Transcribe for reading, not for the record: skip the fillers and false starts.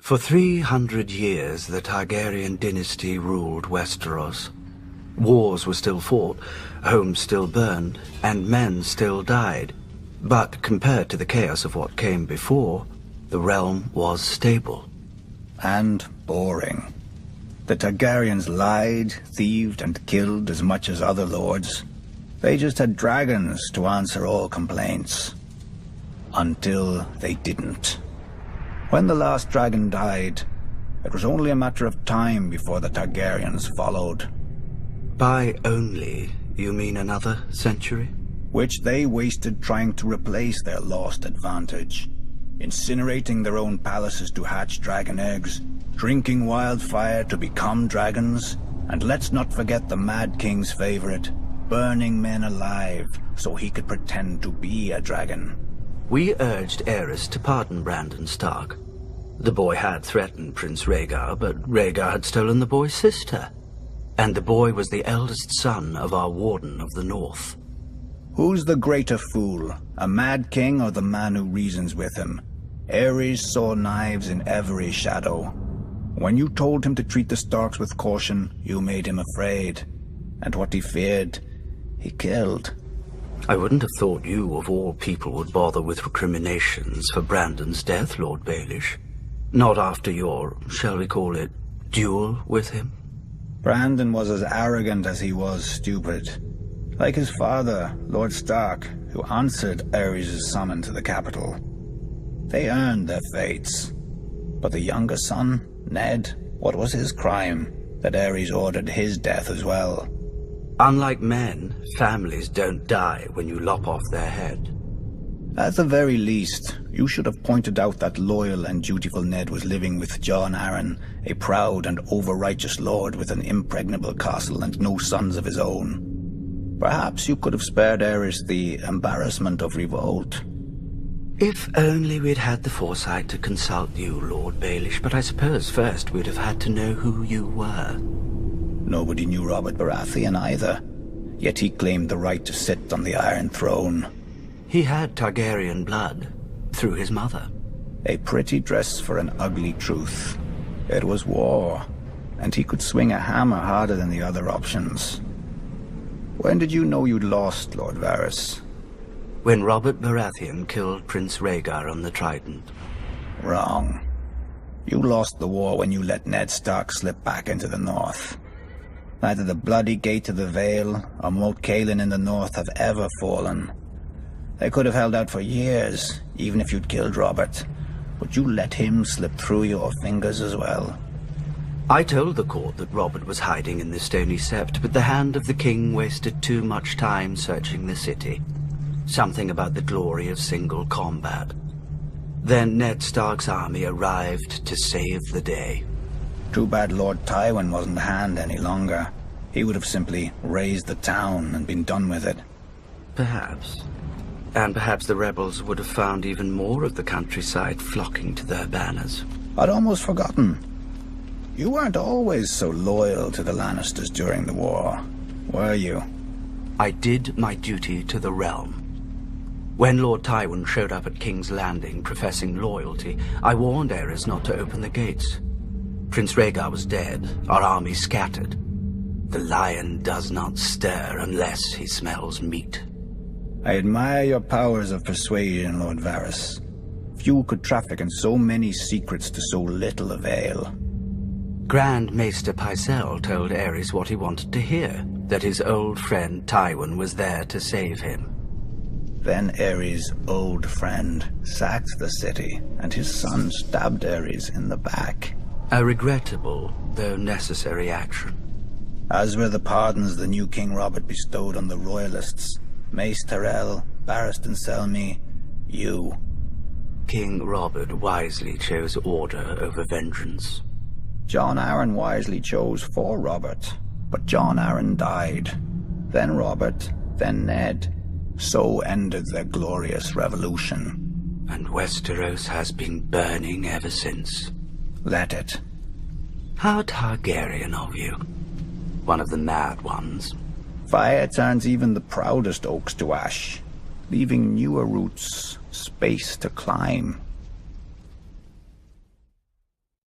For 300 years, the Targaryen dynasty ruled Westeros. Wars were still fought, homes still burned, and men still died. But compared to the chaos of what came before, the realm was stable. And boring. The Targaryens lied, thieved, and killed as much as other lords. They just had dragons to answer all complaints. Until they didn't. When the last dragon died, it was only a matter of time before the Targaryens followed. By only, you mean another century? Which they wasted trying to replace their lost advantage. Incinerating their own palaces to hatch dragon eggs, drinking wildfire to become dragons, and let's not forget the Mad King's favorite, burning men alive so he could pretend to be a dragon. We urged Aerys to pardon Brandon Stark. The boy had threatened Prince Rhaegar, but Rhaegar had stolen the boy's sister. And the boy was the eldest son of our Warden of the North. Who's the greater fool, a Mad King or the man who reasons with him? Aerys saw knives in every shadow. When you told him to treat the Starks with caution, you made him afraid. And what he feared, he killed. I wouldn't have thought you, of all people, would bother with recriminations for Brandon's death, Lord Baelish. Not after your, shall we call it, duel with him? Brandon was as arrogant as he was stupid. Like his father, Lord Stark, who answered Aerys' summon to the capital. They earned their fates. But the younger son, Ned, what was his crime that Aerys ordered his death as well? Unlike men, families don't die when you lop off their head. At the very least, you should have pointed out that loyal and dutiful Ned was living with Jon Arryn, a proud and over-righteous lord with an impregnable castle and no sons of his own. Perhaps you could have spared Aerys the embarrassment of revolt. If only we'd had the foresight to consult you, Lord Baelish, but I suppose first we'd have had to know who you were. Nobody knew Robert Baratheon either, yet he claimed the right to sit on the Iron Throne. He had Targaryen blood, through his mother. A pretty dress for an ugly truth. It was war, and he could swing a hammer harder than the other options. When did you know you'd lost, Lord Varys? When Robert Baratheon killed Prince Rhaegar on the Trident. Wrong. You lost the war when you let Ned Stark slip back into the north. Neither the bloody Gate of the Vale or Moat Cailin in the north have ever fallen. They could have held out for years, even if you'd killed Robert. But you let him slip through your fingers as well. I told the court that Robert was hiding in the Stony Sept, but the hand of the king wasted too much time searching the city. Something about the glory of single combat. Then Ned Stark's army arrived to save the day. Too bad Lord Tywin wasn't a hand any longer. He would have simply razed the town and been done with it. Perhaps. And perhaps the rebels would have found even more of the countryside flocking to their banners. I'd almost forgotten. You weren't always so loyal to the Lannisters during the war, were you? I did my duty to the realm. When Lord Tywin showed up at King's Landing professing loyalty, I warned Aerys not to open the gates. Prince Rhaegar was dead, our army scattered. The lion does not stir unless he smells meat. I admire your powers of persuasion, Lord Varys. Few could traffic in so many secrets to so little avail. Grand Maester Pycelle told Aerys what he wanted to hear, that his old friend Tywin was there to save him. Then Aerys' old friend sacked the city, and his son stabbed Aerys in the back. A regrettable, though necessary action. As were the pardons the new King Robert bestowed on the Royalists. Mace Tyrell, Barristan Selmy, you. King Robert wisely chose order over vengeance. Jon Arryn wisely chose for Robert, but Jon Arryn died. Then Robert, then Ned. So ended their glorious revolution. And Westeros has been burning ever since. Let it. How Targaryen of you. One of the mad ones. Fire turns even the proudest oaks to ash, leaving newer roots space to climb.